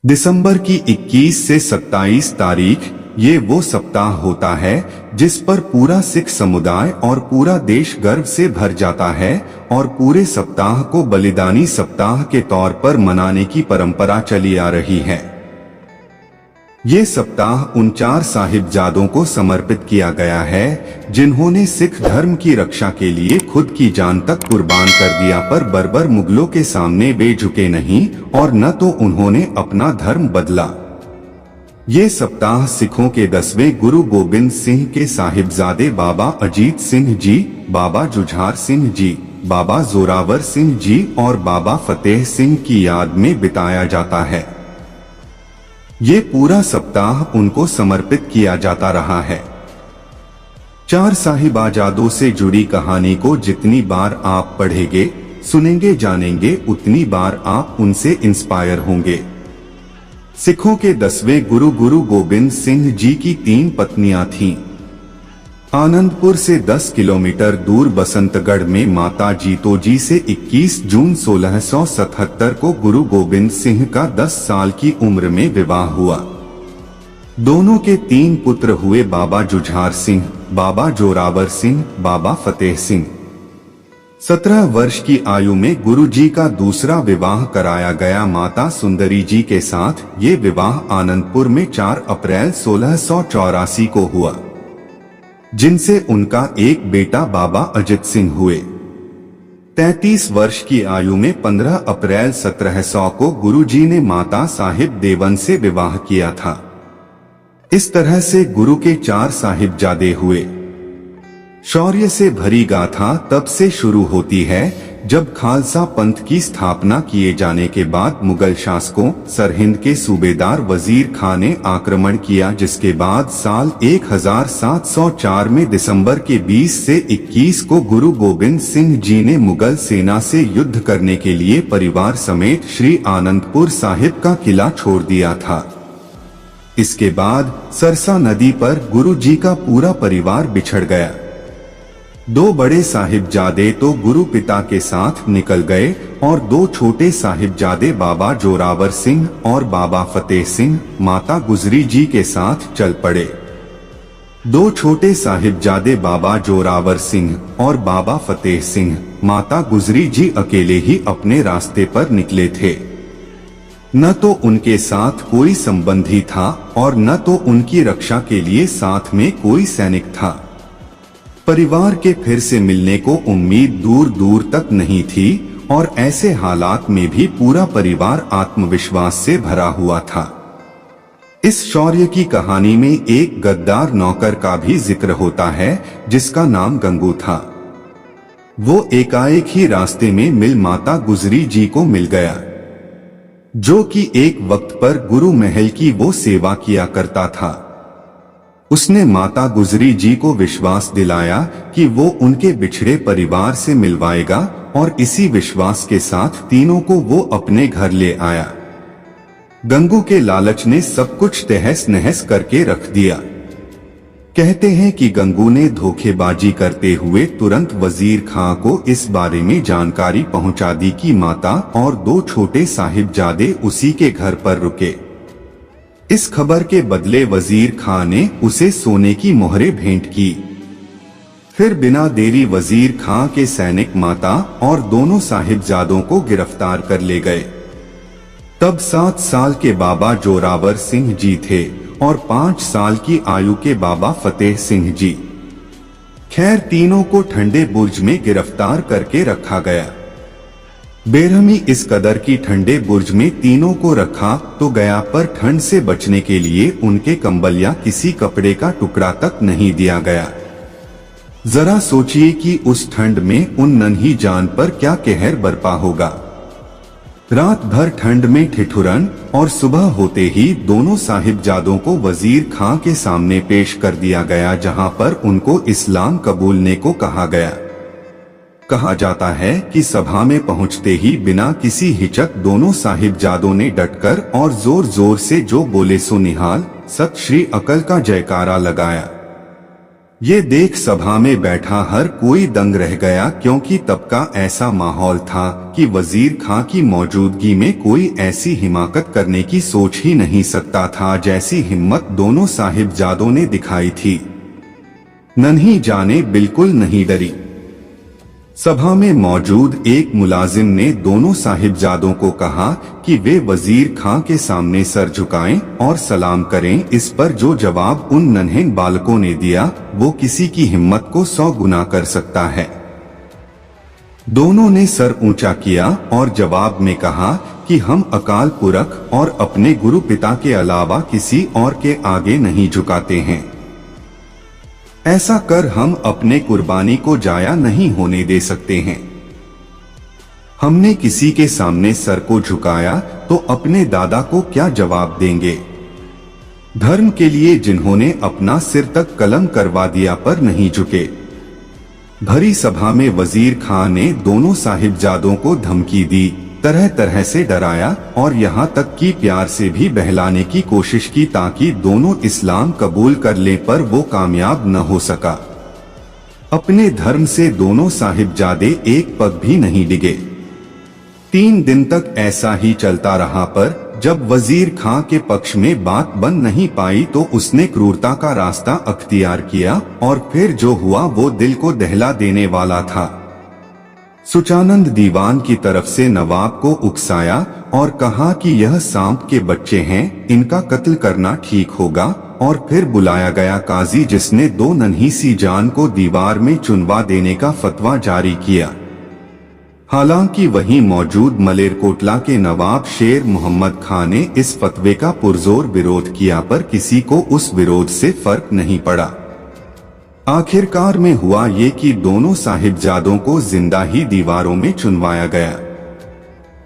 दिसंबर की 21 से 27 तारीख ये वो सप्ताह होता है जिस पर पूरा सिख समुदाय और पूरा देश गर्व से भर जाता है और पूरे सप्ताह को बलिदानी सप्ताह के तौर पर मनाने की परंपरा चली आ रही है। ये सप्ताह उन 4 साहिबजादों को समर्पित किया गया है जिन्होंने सिख धर्म की रक्षा के लिए खुद की जान तक कुर्बान कर दिया, पर बर्बर मुगलों के सामने वे झुके नहीं और न तो उन्होंने अपना धर्म बदला। ये सप्ताह सिखों के 10वें गुरु गोबिंद सिंह के साहिबजादे बाबा अजीत सिंह जी, बाबा जुझार सिंह जी, बाबा जोरावर सिंह जी और बाबा फतेह सिंह की याद में बिताया जाता है। ये पूरा सप्ताह उनको समर्पित किया जाता रहा है। 4 साहिबजादों से जुड़ी कहानी को जितनी बार आप पढ़ेंगे, सुनेंगे, जानेंगे, उतनी बार आप उनसे इंस्पायर होंगे। सिखों के 10वें गुरु गोबिंद सिंह जी की 3 पत्नियां थीं। आनंदपुर से 10 किलोमीटर दूर बसंतगढ़ में माता जीतो जी से 21 जून 1677 को गुरु गोबिंद सिंह का 10 साल की उम्र में विवाह हुआ। दोनों के 3 पुत्र हुए, बाबा जुझार सिंह, बाबा जोरावर सिंह, बाबा फतेह सिंह। 17 वर्ष की आयु में गुरु जी का दूसरा विवाह कराया गया माता सुंदरी जी के साथ। ये विवाह आनंदपुर में 4 अप्रैल 1684 को हुआ, जिनसे उनका एक बेटा बाबा अजित सिंह हुए। 33 वर्ष की आयु में 15 अप्रैल 1700 को गुरुजी ने माता साहिब देवन से विवाह किया था। इस तरह से गुरु के 4 साहिबजादे हुए। शौर्य से भरी गाथा तब से शुरू होती है जब खालसा पंथ की स्थापना किए जाने के बाद मुगल शासकों सरहिंद के सूबेदार वजीर खान ने आक्रमण किया, जिसके बाद साल 1704 में दिसंबर के 20 से 21 को गुरु गोबिंद सिंह जी ने मुगल सेना से युद्ध करने के लिए परिवार समेत श्री आनंदपुर साहिब का किला छोड़ दिया था। इसके बाद सरसा नदी पर गुरु जी का पूरा परिवार बिछड़ गया। 2 बड़े साहिबजादे तो गुरु पिता के साथ निकल गए और 2 छोटे साहिबजादे बाबा जोरावर सिंह और बाबा फतेह सिंह माता गुजरी जी के साथ चल पड़े। 2 छोटे साहिबजादे बाबा जोरावर सिंह और बाबा फतेह सिंह माता गुजरी जी अकेले ही अपने रास्ते पर निकले थे। न तो उनके साथ कोई संबंधी था और न तो उनकी रक्षा के लिए साथ में कोई सैनिक था। परिवार के फिर से मिलने को उम्मीद दूर दूर तक नहीं थी और ऐसे हालात में भी पूरा परिवार आत्मविश्वास से भरा हुआ था। इस शौर्य की कहानी में एक गद्दार नौकर का भी जिक्र होता है जिसका नाम गंगू था। वो एकाएक ही रास्ते में मिल माता गुजरी जी को मिल गया, जो कि एक वक्त पर गुरु महल की वो सेवा किया करता था। उसने माता गुजरी जी को विश्वास दिलाया कि वो उनके बिछड़े परिवार से मिलवाएगा और इसी विश्वास के साथ तीनों को वो अपने घर ले आया। गंगू के लालच ने सब कुछ तहस नहस करके रख दिया। कहते हैं कि गंगू ने धोखेबाजी करते हुए तुरंत वजीर खां को इस बारे में जानकारी पहुंचा दी कि माता और 2 छोटे साहिबजादे उसी के घर पर रुके। इस खबर के बदले वजीर खां ने उसे सोने की मोहरें भेंट की। फिर बिना देरी वजीर खां के सैनिक माता और दोनों साहिबजादों को गिरफ्तार कर ले गए। तब 7 साल के बाबा जोरावर सिंह जी थे और 5 साल की आयु के बाबा फतेह सिंह जी। खैर, तीनों को ठंडे बुर्ज में गिरफ्तार करके रखा गया। बेरहमी इस कदर की ठंडे बुर्ज में तीनों को रखा तो गया, पर ठंड से बचने के लिए उनके कंबल या किसी कपड़े का टुकड़ा तक नहीं दिया गया। जरा सोचिए कि उस ठंड में उन नन्ही जान पर क्या कहर बरपा होगा। रात भर ठंड में ठिठुरन और सुबह होते ही दोनों साहिबजादों को वजीर खां के सामने पेश कर दिया गया, जहां पर उनको इस्लाम कबूलने को कहा गया। कहा जाता है कि सभा में पहुंचते ही बिना किसी हिचक दोनों साहिबजादों ने डटकर और जोर जोर से जो बोले सो निहाल सत श्री अकल का जयकारा लगाया। ये देख सभा में बैठा हर कोई दंग रह गया, क्योंकि तब का ऐसा माहौल था कि वजीर खां की मौजूदगी में कोई ऐसी हिमाकत करने की सोच ही नहीं सकता था जैसी हिम्मत दोनों साहिबजादों ने दिखाई थी। नन्ही जाने बिल्कुल नहीं डरी। सभा में मौजूद एक मुलाजिम ने दोनों साहिबजादों को कहा कि वे वजीर खां के सामने सर झुकाएं और सलाम करें। इस पर जो जवाब उन नन्हे बालकों ने दिया वो किसी की हिम्मत को 100 गुना कर सकता है। दोनों ने सर ऊंचा किया और जवाब में कहा कि हम अकाल पुरख और अपने गुरु पिता के अलावा किसी और के आगे नहीं झुकाते हैं। ऐसा कर हम अपने कुर्बानी को जाया नहीं होने दे सकते हैं। हमने किसी के सामने सर को झुकाया तो अपने दादा को क्या जवाब देंगे। धर्म के लिए जिन्होंने अपना सिर तक कलम करवा दिया पर नहीं झुके। भरी सभा में वजीर खां ने दोनों साहिबजादों को धमकी दी, तरह तरह से डराया और यहाँ तक कि प्यार से भी बहलाने की कोशिश की ताकि दोनों इस्लाम कबूल कर लें, पर वो कामयाब न हो सका। अपने धर्म से दोनों साहिबजादे एक पग भी नहीं डिगे। 3 दिन तक ऐसा ही चलता रहा, पर जब वजीर खां के पक्ष में बात बन नहीं पाई तो उसने क्रूरता का रास्ता अख्तियार किया और फिर जो हुआ वो दिल को दहला देने वाला था। सुचानंद दीवान की तरफ से नवाब को उकसाया और कहा कि यह सांप के बच्चे हैं, इनका कत्ल करना ठीक होगा। और फिर बुलाया गया काजी जिसने 2 नन्ही सी जान को दीवार में चुनवा देने का फतवा जारी किया। हालांकि वहीं मौजूद मलेरकोटला के नवाब शेर मोहम्मद खान ने इस फतवे का पुरजोर विरोध किया, पर किसी को उस विरोध से फर्क नहीं पड़ा। आखिरकार में हुआ ये कि दोनों साहिबजादों को जिंदा ही दीवारों में चुनवाया गया।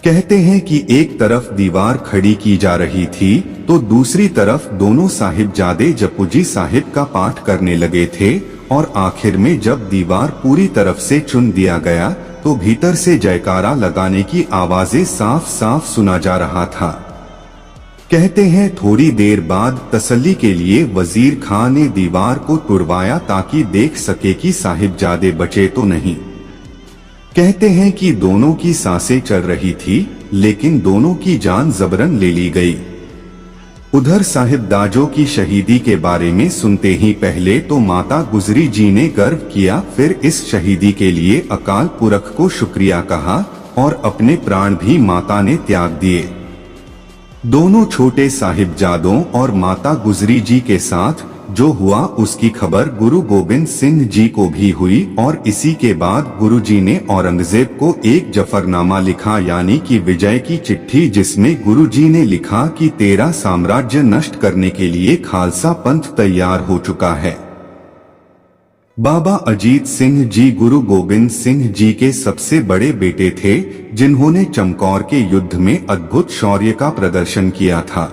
कहते हैं कि एक तरफ दीवार खड़ी की जा रही थी तो दूसरी तरफ दोनों साहिबजादे जपुजी साहिब का पाठ करने लगे थे और आखिर में जब दीवार पूरी तरफ से चुन दिया गया तो भीतर से जयकारा लगाने की आवाजें साफ साफ सुना जा रहा था। कहते हैं थोड़ी देर बाद तसल्ली के लिए वजीर खां ने दीवार को तुड़वाया ताकि देख सके कि साहिबजादे बचे तो नहीं। कहते हैं कि दोनों की सांसें चल रही थी लेकिन दोनों की जान जबरन ले ली गई। उधर साहिबदाजों की शहीदी के बारे में सुनते ही पहले तो माता गुजरी जी ने गर्व किया, फिर इस शहीदी के लिए अकाल पुरख को शुक्रिया कहा और अपने प्राण भी माता ने त्याग दिए। दोनों छोटे साहिबजादों और माता गुजरी जी के साथ जो हुआ उसकी खबर गुरु गोबिंद सिंह जी को भी हुई और इसी के बाद गुरु जी ने औरंगजेब को एक जफरनामा लिखा, यानी कि विजय की चिट्ठी, जिसमें गुरु जी ने लिखा कि तेरा साम्राज्य नष्ट करने के लिए खालसा पंथ तैयार हो चुका है। बाबा अजीत सिंह जी गुरु गोबिंद सिंह जी के सबसे बड़े बेटे थे, जिन्होंने चमकौर के युद्ध में अद्भुत शौर्य का प्रदर्शन किया था।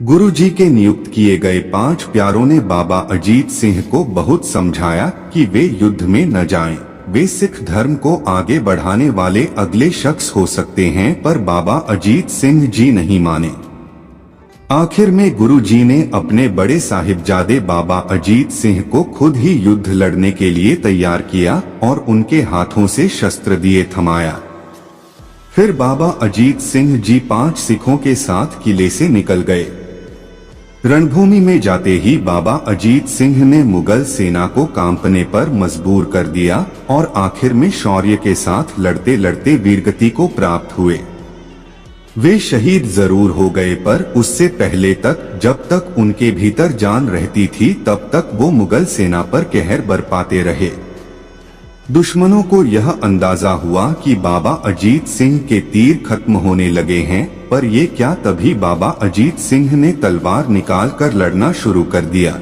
गुरु जी के नियुक्त किए गए 5 प्यारों ने बाबा अजीत सिंह को बहुत समझाया कि वे युद्ध में न जाएं। वे सिख धर्म को आगे बढ़ाने वाले अगले शख्स हो सकते हैं, पर बाबा अजीत सिंह जी नहीं माने। आखिर में गुरु जी ने अपने बड़े साहिबजादे बाबा अजीत सिंह को खुद ही युद्ध लड़ने के लिए तैयार किया और उनके हाथों से शस्त्र दिए थमाया। फिर बाबा अजीत सिंह जी 5 सिखों के साथ किले से निकल गए। रणभूमि में जाते ही बाबा अजीत सिंह ने मुगल सेना को कांपने पर मजबूर कर दिया और आखिर में शौर्य के साथ लड़ते लड़ते वीरगति को प्राप्त हुए। वे शहीद जरूर हो गए, पर उससे पहले तक जब तक उनके भीतर जान रहती थी तब तक वो मुगल सेना पर कहर बरपाते रहे। दुश्मनों को यह अंदाजा हुआ कि बाबा अजीत सिंह के तीर खत्म होने लगे हैं, पर ये क्या, तभी बाबा अजीत सिंह ने तलवार निकाल कर लड़ना शुरू कर दिया।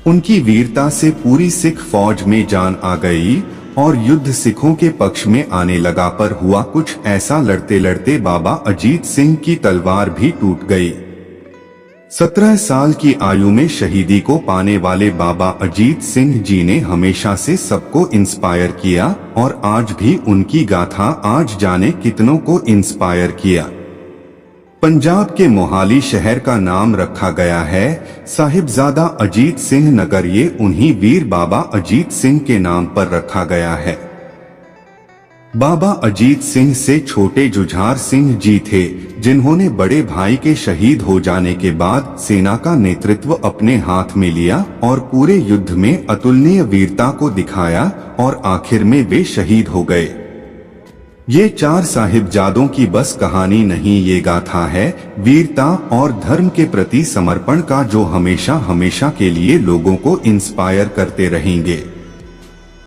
उनकी वीरता से पूरी सिख फौज में जान आ गई और युद्ध सिखों के पक्ष में आने लगा, पर हुआ कुछ ऐसा, लड़ते लड़ते बाबा अजीत सिंह की तलवार भी टूट गई। 17 साल की आयु में शहीदी को पाने वाले बाबा अजीत सिंह जी ने हमेशा से सबको इंस्पायर किया और आज भी उनकी गाथा आज जाने कितनों को इंस्पायर किया। पंजाब के मोहाली शहर का नाम रखा गया है साहिबजादा अजीत सिंह नगर। ये उन्हीं वीर बाबा अजीत सिंह के नाम पर रखा गया है। बाबा अजीत सिंह से छोटे जुझार सिंह जी थे, जिन्होंने बड़े भाई के शहीद हो जाने के बाद सेना का नेतृत्व अपने हाथ में लिया और पूरे युद्ध में अतुलनीय वीरता को दिखाया और आखिर में वे शहीद हो गए। ये 4 साहिबजादों की बस कहानी नहीं, ये गाथा है वीरता और धर्म के प्रति समर्पण का, जो हमेशा हमेशा के लिए लोगों को इंस्पायर करते रहेंगे।